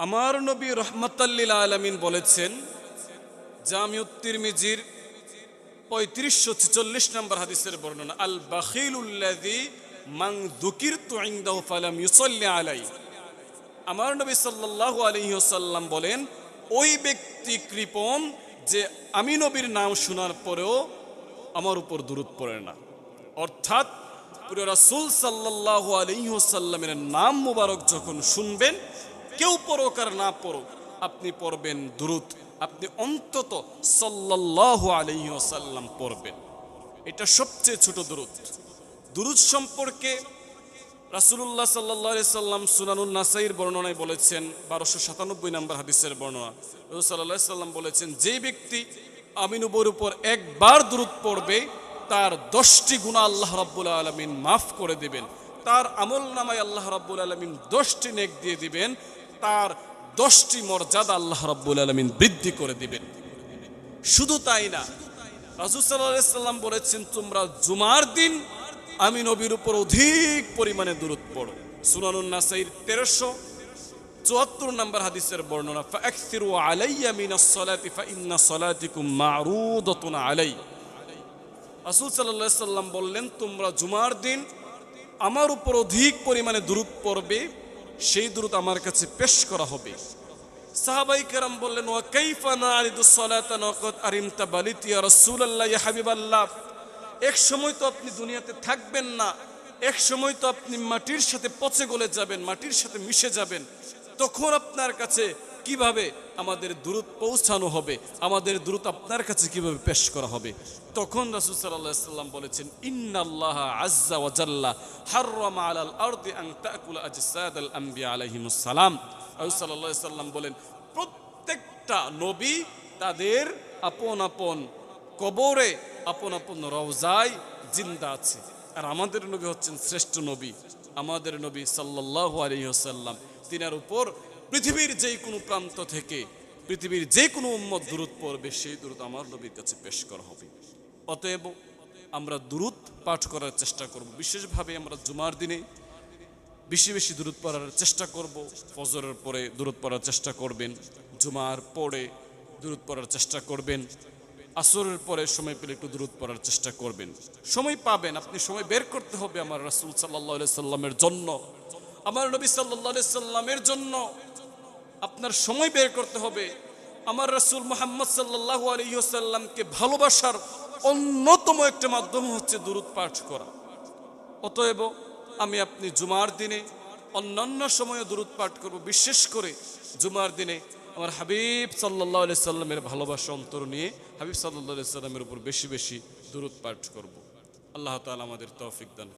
আমার নবী রহমাতাল লিল আলামিন বলেছেন, জামিউত তিরমিজির 3546 নম্বর হাদিসের বর্ণনা, আল বাখিলুল্লাযী মান যুকিরতু ইনদাহু ফালাম ইউসাল্লি আলাইহি। আমার নবী সাল্লাল্লাহু আলাইহি ওয়াসাল্লাম বলেন, ওই ব্যক্তি কৃপণ যে আমি নবীর নাম শোনার পরেও আমার উপর দুরূদ পড়ে না। অর্থাৎ প্রিয় রাসূল সাল্লাল্লাহু আলাইহি ওয়াসাল্লামের নাম মুবারক যখন শুনবেন, কেউ পড়ুক আর না পড়ুক, আপনি পড়বেন দুরূদ, আপনি অন্তত সাল্লাল্লাহু আলাইহি ওয়াসাল্লাম পড়বেন। এটা সবচেয়ে ছোট দুরূদ। দুরূদ সম্পর্কে রাসূলুল্লাহ সাল্লাল্লাহু আলাইহি সাল্লাম সুনানুন নাসাইর বর্ণনায় বলেছেন, 1297 নম্বর হাদিসের বর্ণনা, রাসূল সাল্লাল্লাহু আলাইহি সাল্লাম বলেছেন, যে ব্যক্তি আমি নবীর উপর একবার দুরূদ পড়বে তার 10টি গুনাহ আল্লাহ রাব্বুল আলামিন মাফ করে দিবেন, তার আমলনামায় আল্লাহ রাব্বুল আলামিন 10টি নেক দিয়ে দিবেন, তার 10টি মর্যাদা আল্লাহ রাব্বুল আলামিন বৃদ্ধি করে দিবেন। শুধু তাই না, রাসূল সাল্লাল্লাহু আলাইহি সাল্লাম বলেছেন, তোমরা জুমার দিন আমি নবীর উপর অধিক পরিমাণে দুরূদ পড়ো। সুনানুন নাসাইর 1374 নম্বর হাদিসের বর্ণনা, ফাআকসিরু আলাইয়া মিনাস সালাতি ফাইন্না সালাতিকুম মা'রুদাতুন আলাই। রাসূল সাল্লাল্লাহু আলাইহি সাল্লাম বললেন, তোমরা জুমার দিন আমার উপর অধিক পরিমাণে দুরূদ পড়বে, সেই দুরূদ আমার কাছে পেশ করা হবে। সাহাবায়ে কেরাম বললেন, ওয়া কাইফা নারিদুস সালাতা ওয়াকাদ আরিমতা বালিত ইয়া রাসূলুল্লাহ ইয়া হাবিবাল্লাহ। এক সময় তো আপনি দুনিয়াতে থাকবেন না, এক সময় তো আপনি মাটির সাথে পচে গলে যাবেন, মাটির সাথে মিশে যাবেন, তখন আপনার কাছে কিভাবে আমাদের দুরূদ পৌঁছানো হবে, আমাদের দুরূদ আপনার কাছে কিভাবে পেশ করা হবে? তখন রাসূল সাল্লাল্লাহু আলাইহি সাল্লাম বলেছেন, ইন্নাল্লাহা আযজা ওয়া জাল্লা হাররামা আলাল আরদি আন তাকুলা আজসাদাল আমবিয়া আলাইহিমুস সালাম। রাসূল সাল্লাল্লাহু আলাইহি সাল্লাম বলেন, প্রত্যেকটা নবী তাদের আপন আপন কবরে, আপন আপন রওজায় জিন্দা আছে, আর আমাদের নবী হচ্ছেন শ্রেষ্ঠ নবী। আমাদের নবী সাল্লাল্লাহু আলাইহি ওয়াসাল্লাম, তিনার উপর পৃথিবীর যে কোনো প্রান্ত থেকে পৃথিবীর যে কোনো উম্মত দুরূদ পড়বে, সেই দুরূদ আমার নবীর কাছে পেশ করা হবে। অতএব আমরা দুরূদ পাঠ করার চেষ্টা করব। বিশেষভাবে আমরা জুমার দিনে বেশি বেশি দুরূদ পড়ার চেষ্টা করব। ফজরের পরে দুরূদ পড়ার চেষ্টা করবেন, জুমার পরে দুরূদ পড়ার চেষ্টা করবেন, আসরের পরে সময় পেলে একটু দুরূদ পড়ার চেষ্টা করবেন। সময় পাবেন, আপনি সময় বের করতে হবে আমার রাসূল সাল্লাল্লাহু আলাইহি সাল্লামের জন্য, আমার নবী সাল্লাল্লাহু আলাইহি সাল্লামের জন্য আপনার সময় বের করতে হবে। আমার রাসূল মুহাম্মদ সাল্লাল্লাহু আলাইহি ওয়াসাল্লামকে ভালোবাসার অন্যতম একটা মাধ্যম হচ্ছে দুরূদ পাঠ করা। অতএব আমি আপনি জুমার দিনে, অন্যান্য সময়ে দুরূদ পাঠ করব, বিশেষ করে জুমার দিনে আমার হাবিব সাল্লাল্লাহু আলাইহি সাল্লামের ভালোবাসা অন্তর নিয়ে হাবিব সাল্লাল্লাহু আলাইহি সাল্লামের উপর বেশি বেশি দুরূদ পাঠ করব। আল্লাহ তাআলা আমাদের তৌফিক দান।